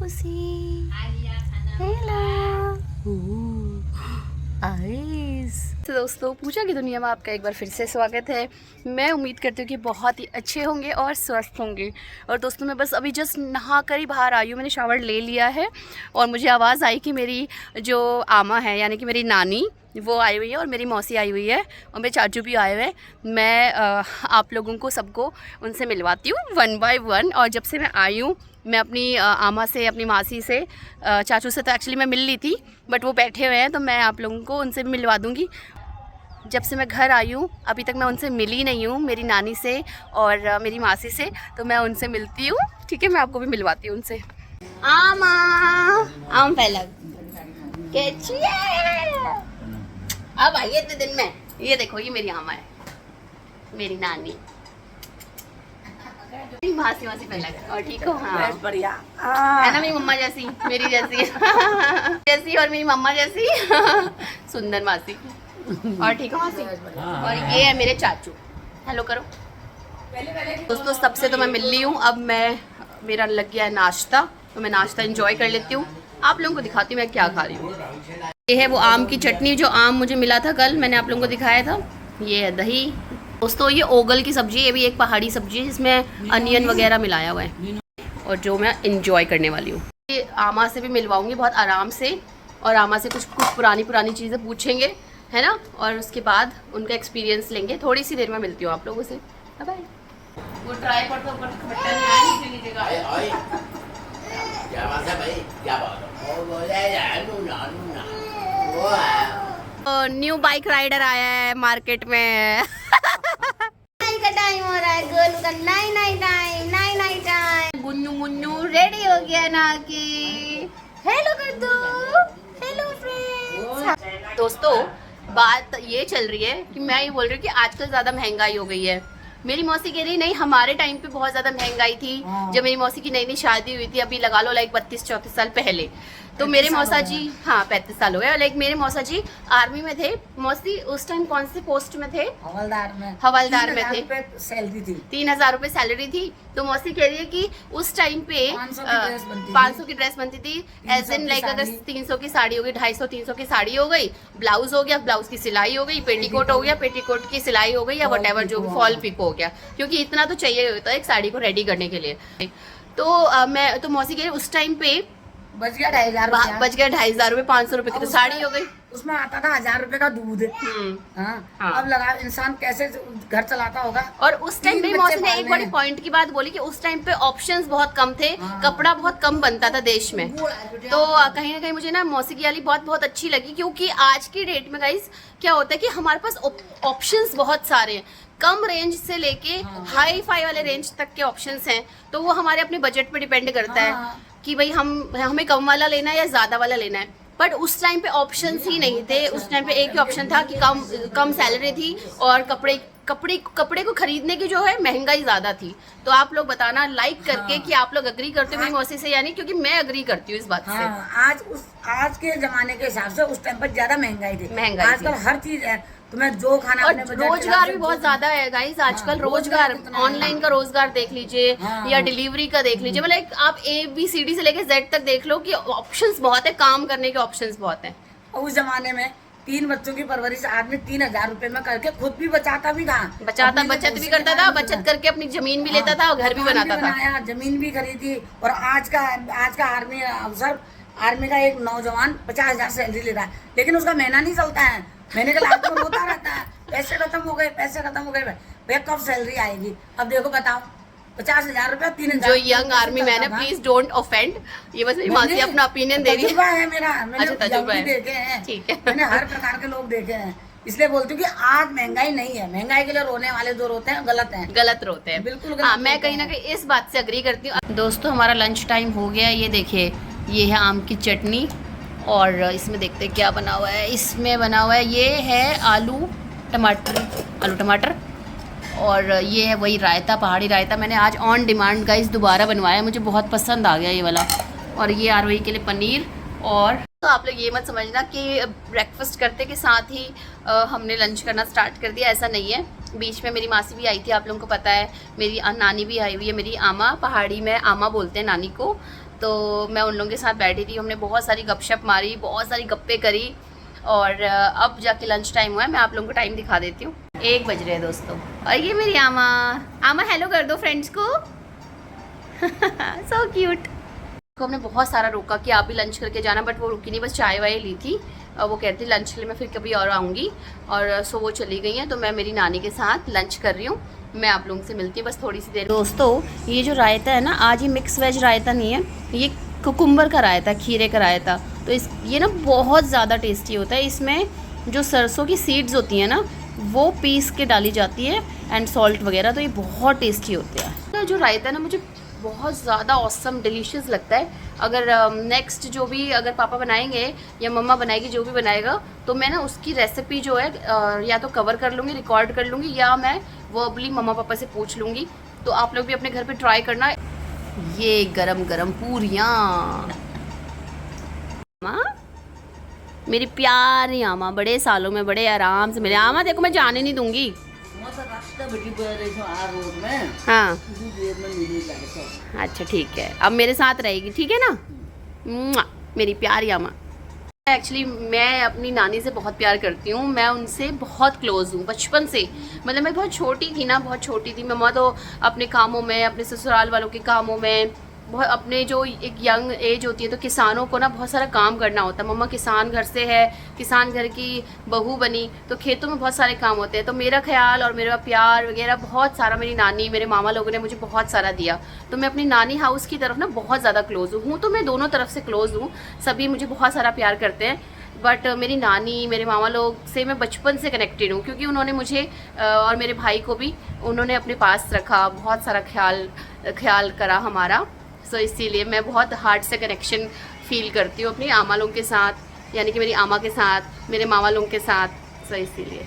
Pussy. Hello ice. तो दोस्तों, पूजा की दुनिया में आपका एक बार फिर से स्वागत है। मैं उम्मीद करती हूँ कि बहुत ही अच्छे होंगे और स्वस्थ होंगे। और दोस्तों, मैं बस अभी जस्ट नहा कर ही बाहर आई हूँ। मैंने शावर ले लिया है और मुझे आवाज़ आई कि मेरी जो आमा है यानी कि मेरी नानी वो आई हुई है और मेरी मौसी आई हुई है और मेरे चाचू भी आए हुए हैं। मैं आप लोगों को सबको उनसे मिलवाती हूँ वन बाय वन। और जब से मैं आई हूँ, मैं अपनी आमा से, अपनी मासी से, चाचू से तो एक्चुअली मैं मिल ली थी, बट वो बैठे हुए हैं तो मैं आप लोगों को उनसे भी मिलवा दूँगी। जब से मैं घर आई हूँ अभी तक मैं उनसे मिली नहीं हूँ, मेरी नानी से और मेरी मासी से। तो मैं उनसे मिलती हूँ, ठीक है। मैं आपको भी मिलवाती हूँ उनसे। आमा आम पहला अब आइए इतने दिन में। ये देखो, ये मेरी आमा है, मेरी नानी, मेरी मासी पहला। और ठीक हो? हाँ बढ़िया है ना, मेरी मम्मा जैसी, मेरी जैसी जैसी और मेरी मम्मा जैसी सुंदर मासी। और ठीक हो मासी? और ये है मेरे चाचू। हेलो करो दोस्तों। सबसे तो मैं मिल ली हूँ। अब मेरा लग गया है नाश्ता, तो मैं नाश्ता एंजॉय कर लेती हूँ। आप लोगों को दिखाती हूँ मैं क्या खा रही हूँ। ये है वो आम की चटनी, जो आम मुझे मिला था कल, मैंने आप लोगों को दिखाया था। ये है दही दोस्तों। ये ओगल की सब्जी, ये भी एक पहाड़ी सब्जी है जिसमें अनियन वगैरह मिलाया हुआ है और जो मैं एंजॉय करने वाली हूँ। ये आमा से भी मिलवाऊंगी बहुत आराम से, और आमा से कुछ पुरानी चीज़ें पूछेंगे, है ना, और उसके बाद उनका एक्सपीरियंस लेंगे। थोड़ी सी देर में मिलती हूँ आप लोगों से। बाय। वो ट्राई पर तो खट्टा नहीं आया, नीचे नीचे का। क्या बात है भाई, क्या बात है? वो बोले यार नूना न्यू बाइक राइडर आया है मार्केट में का टाइम हो रहा है, गर्ल का नाई टाइम। गुन्नू मुन्नू रेडी हो गया ना कि हेलो कर दो। Hello friends. दोस्तों, बात ये चल रही है कि मैं ये बोल रही हूँ कि आजकल ज़्यादा महंगाई हो गई है। मेरी मौसी कह रही नहीं, हमारे टाइम पे बहुत ज़्यादा महंगाई थी जब मेरी मौसी की नई शादी हुई थी। अभी लगा लो लाइक 32-34 साल पहले। तो मेरे मौसा जी, हाँ 35 साल हो गए। लाइक मेरे मौसा जी आर्मी में थे। मौसी उस टाइम कौन से पोस्ट में थे? हवलदार में थे। सैलरी थी 3000 रुपये सैलरी थी। तो मौसी कह रही है कि उस टाइम पे 500 की ड्रेस बनती थी। एज इन लाइक अगर 300 की साड़ी हो गई, 250-300 की साड़ी हो गई, ब्लाउज हो गया, ब्लाउज की सिलाई हो गई, पेटीकोट हो गया, पेटीकोट की सिलाई हो गई, या वट जो भी फॉल पिक हो गया, क्योंकि इतना तो चाहिए होता है एक साड़ी को रेडी करने के लिए। तो मैं तो मौसी कह रही उस टाइम पे बच गया 2,500 रुपये, 500 रुपए की तो साड़ी हो गई। उसमें आता था 1000 रुपए का दूध। हाँ। अब लगा इंसान कैसे घर चलाता होगा। और उस टाइम पे मौसी ने एक बड़ी पॉइंट की बात बोली कि उस टाइम पे ऑप्शंस बहुत कम थे, कपड़ा बहुत कम बनता था देश में। तो कहीं ना कहीं मुझे ना मौसी की वाली बहुत अच्छी लगी, क्योंकि आज की डेट में गाइस क्या होता है कि हमारे पास ऑप्शंस बहुत सारे हैं। कम रेंज से लेके हाई फाई वाले रेंज तक के ऑप्शंस हैं। तो वो हमारे अपने बजट पे डिपेंड करता है कि भाई हमें कम वाला लेना है या ज़्यादा वाला लेना है। बट उस टाइम पे ऑप्शंस ही नहीं थे। उस टाइम पे एक ही ऑप्शन था कि कम सैलरी थी और कपड़े को खरीदने की जो है महंगाई ज़्यादा थी। तो आप लोग बताना लाइक करके कि आप लोग अग्री करते हो मेरी मौसी से, यानी क्योंकि मैं अग्री करती हूँ इस बात से। आज के जमाने के हिसाब से उस टाइम पर ज्यादा महंगाई थी। आजकल थी। हर चीज है, तुम्हें जो खाना और रोजगार भी बहुत ज्यादा है गाइस आजकल। रोजगार ऑनलाइन का रोजगार देख लीजिए या डिलीवरी का देख लीजिए, मतलब आप ABCD से लेके Z तक देख लो कि ऑप्शंस बहुत है, काम करने के ऑप्शंस बहुत है। उस जमाने में 3 बच्चों की परवरिश आदमी 3000 रुपए में करके खुद भी बचाता भी था, बचत भी करता था, बचत करके अपनी जमीन भी लेता था और घर भी बनाता था, जमीन भी खरीदी। और आज का आर्मी अफसर, आर्मी का एक नौजवान 50,000 सैलरी ले रहा है, लेकिन उसका महीना नहीं चलता है। महीने के लास्ट में रोता रहता है, पैसे खत्म हो गए भैया कब सैलरी आएगी। अब देखो बताओ 50,000 रुपया 3,000। जो यंग आर्मी मैन है, प्लीज डोंट ऑफेंड। ये बस मेरी मासी अपना ओपिनियन दे रही है। मैंने तजुर्बा देखे हैं, ठीक है। मैंने हर प्रकार के लोग देखे हैं, इसलिए बोलती हूँ कि आज महंगाई नहीं है। महंगाई के लिए रोने वाले जो रोते हैं गलत रोते हैं, बिल्कुल। हाँ, मैं कहीं ना कहीं इस बात से अग्री करती हूँ। दोस्तों, हमारा लंच टाइम हो गया। ये देखिए, ये है आम की चटनी और इसमें देखते हैं क्या बना हुआ है। इसमें बना हुआ है, ये है आलू टमाटर और ये है वही रायता, पहाड़ी रायता। मैंने आज ऑन डिमांड गाइस दोबारा बनवाया, मुझे बहुत पसंद आ गया ये वाला। और ये आरवई के लिए पनीर। और तो आप लोग ये मत समझना कि ब्रेकफास्ट करते के साथ ही हमने लंच करना स्टार्ट कर दिया, ऐसा नहीं है। बीच में मेरी मासी भी आई थी, आप लोगों को पता है। मेरी नानी भी आई हुई है, मेरी आमा, पहाड़ी में आमा बोलते हैं नानी को। तो मैं उन लोगों के साथ बैठी थी, हमने बहुत सारी गपशप मारी, बहुत सारी गप्पे करी और अब जाके लंच टाइम हुआ है। मैं आप लोगों को टाइम दिखा देती हूँ, 1 बज रहे हैं दोस्तों। और ये मेरी आमा, आमा हेलो कर दो फ्रेंड्स को। So cute. को हमने बहुत सारा रोका कि आप भी लंच करके जाना, बट वो रुकी नहीं, बस चाय वाय ली थी और वो कहती लंच के लिए मैं फिर कभी और आऊँगी। और सो वो चली गई हैं, तो मैं मेरी नानी के साथ लंच कर रही हूँ। मैं आप लोगों से मिलती हूँ बस थोड़ी सी देर। दोस्तों ये जो रायता है ना, आज ये मिक्स वेज रायता नहीं है, ये कुकुम्बर का रायता, खीरे का रायता। तो ये ना बहुत ज़्यादा टेस्टी होता है। इसमें जो सरसों की सीड्स होती हैं ना, वो पीस के डाली जाती है एंड सॉल्ट वगैरह, तो ये बहुत टेस्टी होता है। तो जो रायता है ना, मुझे बहुत ज़्यादा ऑसम डिलीशियस लगता है। अगर नेक्स्ट जो भी अगर पापा बनाएंगे या मम्मा बनाएगी, जो भी बनाएगा, तो मैं ना उसकी रेसिपी जो है या तो कवर कर लूँगी, रिकॉर्ड कर लूँगी, या मैं वर्बली मम्मा पापा से पूछ लूँगी। तो आप लोग भी अपने घर पे ट्राई करना। ये गरम गरम पूरियाँ, माँ मेरी प्यारी आमा, बड़े सालों में बड़े आराम से मेरे आमा, देखो मैं जाने नहीं दूँगी। हाँ अच्छा ठीक है, अब मेरे साथ रहेगी, ठीक है ना मेरी प्यारी आमा। एक्चुअली मैं अपनी नानी से बहुत प्यार करती हूँ, मैं उनसे बहुत क्लोज़ हूँ बचपन से। मतलब मैं बहुत छोटी थी ना, बहुत छोटी थी। मम्मा तो अपने कामों में, अपने ससुराल वालों के कामों में, बहुत अपने जो एक यंग एज होती है, तो किसानों को ना बहुत सारा काम करना होता है। मम्मा किसान घर से है, किसान घर की बहू बनी, तो खेतों में बहुत सारे काम होते हैं। तो मेरा ख्याल और मेरा प्यार वगैरह बहुत सारा मेरी नानी, मेरे मामा लोगों ने मुझे बहुत सारा दिया। तो मैं अपनी नानी हाउस की तरफ ना बहुत ज़्यादा क्लोज़ हूँ। तो मैं दोनों तरफ से क्लोज़ हूँ, सभी मुझे बहुत सारा प्यार करते हैं। बट मेरी नानी, मेरे मामा लोग से मैं बचपन से कनेक्टेड हूँ, क्योंकि उन्होंने मुझे और मेरे भाई को भी उन्होंने अपने पास रखा, बहुत सारा ख्याल करा हमारा। सो इसीलिए मैं बहुत हार्ट से कनेक्शन फील करती हूँ अपनी आमा लोगों के साथ, यानी कि मेरी आमा के साथ, मेरे मामा लोगों के साथ। सो इसीलिए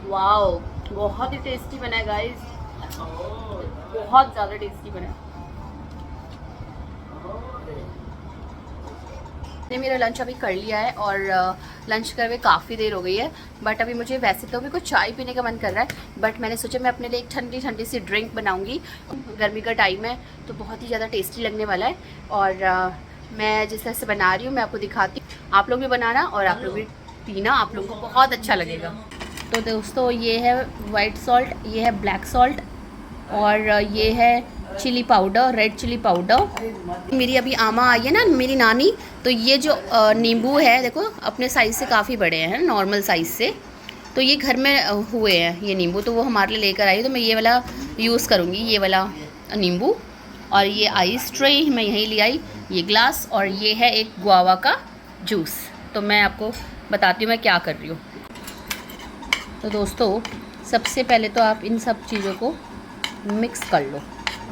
वाओ, बहुत ही टेस्टी बना है गाइस, बहुत ज़्यादा टेस्टी बना है। मैंने मेरा लंच अभी कर लिया है और लंच कर हुए काफ़ी देर हो गई है। बट अभी मुझे वैसे तो भी कुछ चाय पीने का मन कर रहा है, बट मैंने सोचा मैं अपने लिए एक ठंडी ठंडी सी ड्रिंक बनाऊंगी। गर्मी का टाइम है तो बहुत ही ज़्यादा टेस्टी लगने वाला है। और मैं जिस तरह से बना रही हूँ मैं आपको दिखाती हूँ, आप लोग भी बनाना और आप लोग भी पीना, आप लोगों को बहुत अच्छा लगेगा। तो दोस्तों ये है वाइट सॉल्ट, ये है ब्लैक सॉल्ट और ये है chilli powder, red chilli powder. मेरी अभी आमा आई है ना, मेरी नानी, तो ये जो नींबू है देखो अपने साइज़ से काफ़ी बड़े हैं, नॉर्मल साइज़ से। तो ये घर में हुए हैं ये नींबू, तो वो हमारे लिए लेकर आई, तो मैं ये वाला यूज़ करूँगी, ये वाला नींबू। और ये आइस ट्रे मैं यहीं ले आई, ये ग्लास, और ये है एक गुआवा का जूस। तो मैं आपको बताती हूँ मैं क्या कर रही हूँ। तो दोस्तों सबसे पहले तो आप इन सब चीज़ों को मिक्स कर लो।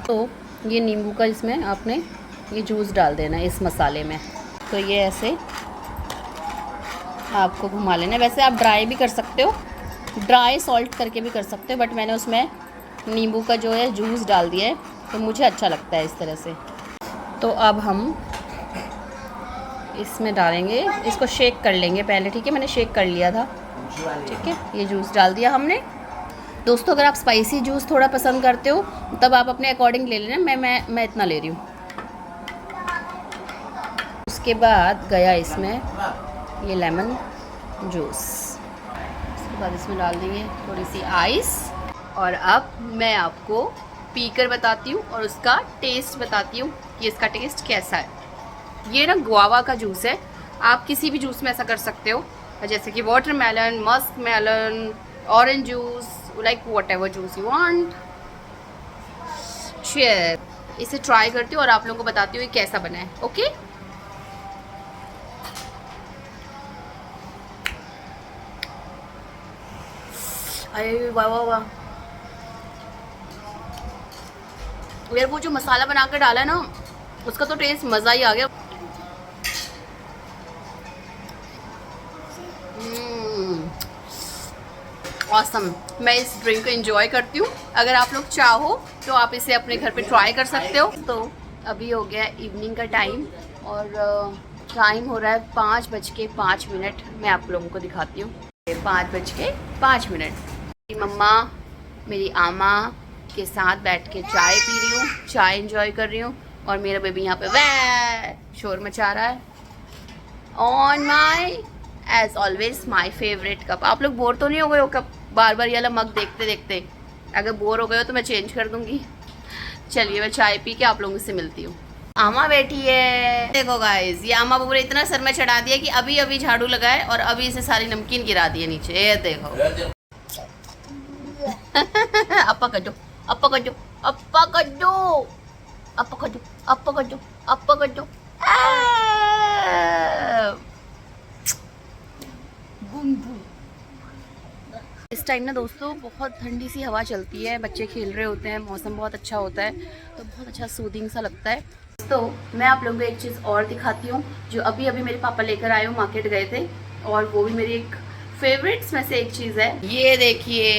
तो ये नींबू का इसमें आपने ये जूस डाल देना है इस मसाले में। तो ये ऐसे आपको घुमा लेना है। वैसे आप ड्राई भी कर सकते हो, ड्राई सॉल्ट करके भी कर सकते हो, बट मैंने उसमें नींबू का जो है जूस डाल दिया है, तो मुझे अच्छा लगता है इस तरह से। तो अब हम इसमें डालेंगे, इसको शेक कर लेंगे पहले, ठीक है, मैंने शेक कर लिया था, ठीक है। ये जूस डाल दिया हमने। दोस्तों अगर आप स्पाइसी जूस थोड़ा पसंद करते हो तब आप अपने अकॉर्डिंग ले लेना, मैं इतना ले रही हूँ। उसके बाद गया इसमें ये लेमन जूस, उसके बाद इसमें डाल देंगे थोड़ी सी आइस। और अब मैं आपको पीकर बताती हूँ और उसका टेस्ट बताती हूँ कि इसका टेस्ट कैसा है। ये ना गुआवा का जूस है, आप किसी भी जूस में ऐसा कर सकते हो, जैसे कि watermelon, musk melon, orange juice, like whatever juice you want. Cheers. इसे ट्राई करती हूँ और आप लोगों को बताती हूँ ये कैसा बना है। ओके अरे वाह वाह वाह यार, वो जो मसाला बना कर डाला है ना, उसका तो टेस्ट मज़ा ही आ गया। ऑसम। मैं इस ड्रिंक को एंजॉय करती हूँ। अगर आप लोग चाहो तो आप इसे अपने घर पे ट्राई कर सकते हो। तो अभी हो गया इवनिंग का टाइम और टाइम हो रहा है 5:05। मैं आप लोगों को दिखाती हूँ 5:05। मेरी मम्मा, मेरी आमा, के साथ बैठ के चाय पी रही हूँ, चाय एंजॉय कर रही हूँ। और मेरा बेबी यहाँ पे वै शोर मचा रहा है on my age always my favourite cup. आप लोग बोर तो नहीं हो गए हो कप बार बार ये वाला मग देखते देखते? अगर बोर हो गए हो तो मैं चेंज कर दूँगी। चलिए मैं चाय पी के आप लोगों से मिलती हूँ। आमा बैठी है, देखो गाइस, ये आमा बबूरे इतना सर में चढ़ा दिया कि अभी अभी झाड़ू लगाए और अभी इसे सारी नमकीन गिरा दिए नीचे। ये देखो अप्पा कर दो, अप्पा कर दो, अप्पा कर दो, अप्पा कर दो, अप्पा कर दो, अप्पा कर दो। Boom boom. इस टाइम ना दोस्तों बहुत ठंडी सी हवा चलती है, बच्चे खेल रहे होते हैं, मौसम बहुत अच्छा होता है, तो बहुत अच्छा सूदिंग सा लगता है। तो मैं आप लोगों को एक चीज़ और दिखाती हूँ जो अभी अभी मेरे पापा लेकर आए हो, मार्केट गए थे, और वो भी मेरी एक फेवरेट्स में से एक चीज़ है। ये देखिए,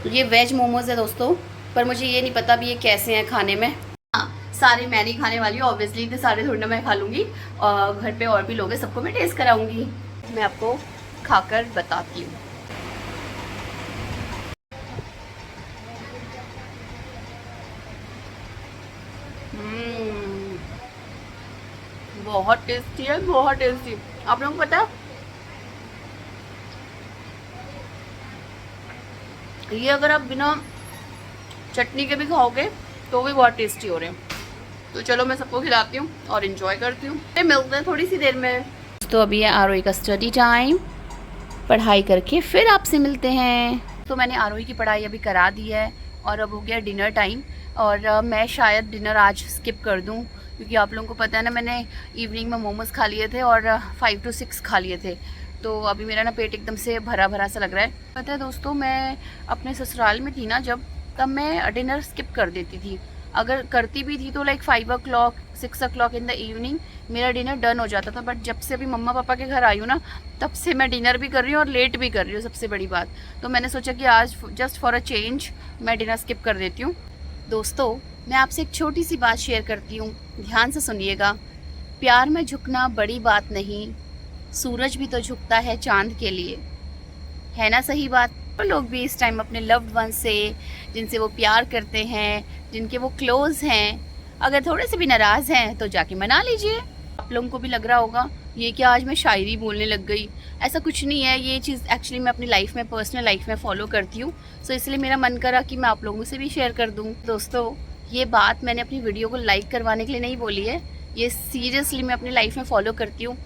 ये वेज मोमोज है दोस्तों, पर मुझे ये नहीं पता भी ये कैसे हैं खाने में। हाँ, सारे मैं नहीं खाने वाली हूँ ऑब्वियसली, तो सारे थोड़ा मैं खा लूँगी, और घर पे और भी लोग हैं, सबको मैं टेस्ट कराऊँगी। मैं आपको खाकर बताती हूँ। बहुत टेस्टी है, बहुत टेस्टी। आप लोगों को पता है ये अगर आप बिना चटनी के भी खाओगे तो भी बहुत टेस्टी हो रहे हैं। तो चलो मैं सबको खिलाती हूँ और एंजॉय करती हूँ। मिलते हैं थोड़ी सी देर में। तो अभी है आरोही का स्टडी टाइम, पढ़ाई करके फिर आपसे मिलते हैं। तो मैंने आरोही की पढ़ाई अभी करा दी है और अब हो गया डिनर टाइम, और मैं शायद डिनर आज स्किप कर दूं, क्योंकि आप लोगों को पता है ना, मैंने इवनिंग में मोमोज़ खा लिए थे और 5 to 6 खा लिए थे, तो अभी मेरा ना पेट एकदम से भरा भरा सा लग रहा है। पता है दोस्तों, मैं अपने ससुराल में थी ना जब, तब मैं डिनर स्किप कर देती थी। अगर करती भी थी तो like 5 o'clock 6 o'clock in the evening मेरा डिनर डन हो जाता था। बट जब से अभी मम्मा पापा के घर आई हूँ ना, तब से मैं डिनर भी कर रही हूँ और लेट भी कर रही हूँ, सबसे बड़ी बात। तो मैंने सोचा कि आज जस्ट फॉर अ चेंज मैं डिनर स्किप कर देती हूँ। दोस्तों, मैं आपसे एक छोटी सी बात शेयर करती हूँ, ध्यान से सुनिएगा। प्यार में झुकना बड़ी बात नहीं, सूरज भी तो झुकता है चांद के लिए, है ना सही बात? तो लोग भी इस टाइम अपने लव्ड वन से, जिनसे वो प्यार करते हैं, जिनके वो क्लोज हैं, अगर थोड़े से भी नाराज़ हैं तो जाके मना लीजिए। आप लोगों को भी लग रहा होगा ये कि आज मैं शायरी बोलने लग गई, ऐसा कुछ नहीं है। ये चीज़ एक्चुअली मैं अपनी लाइफ में, पर्सनल लाइफ में फॉलो करती हूँ, सो इसलिए मेरा मन करा कि मैं आप लोगों से भी शेयर कर दूँ। दोस्तों, ये बात मैंने अपनी वीडियो को लाइक करवाने के लिए नहीं बोली है, ये सीरियसली मैं अपनी लाइफ में फॉलो करती हूँ,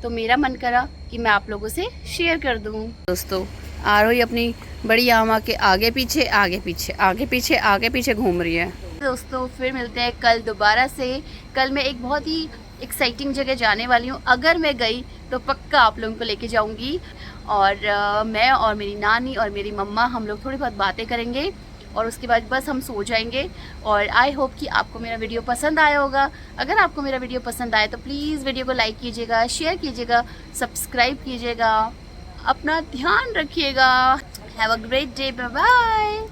तो मेरा मन करा कि मैं आप लोगों से शेयर कर दूँ। दोस्तों, आरोही अपनी बड़ी आमा के आगे पीछे आगे पीछे आगे पीछे आगे पीछे घूम रही है। दोस्तों, फिर मिलते हैं कल दोबारा से। कल मैं एक बहुत ही एक्साइटिंग जगह जाने वाली हूँ, अगर मैं गई तो पक्का आप लोगों को लेके जाऊँगी, और मैं और मेरी नानी और मेरी मम्मा हम लोग थोड़ी बहुत बातें करेंगे, और उसके बाद बस हम सो जाएंगे। और आई होप कि आपको मेरा वीडियो पसंद आया होगा। अगर आपको मेरा वीडियो पसंद आए तो प्लीज़ वीडियो को लाइक कीजिएगा, शेयर कीजिएगा, सब्सक्राइब कीजिएगा, अपना ध्यान रखिएगा। Have a great day, bye bye.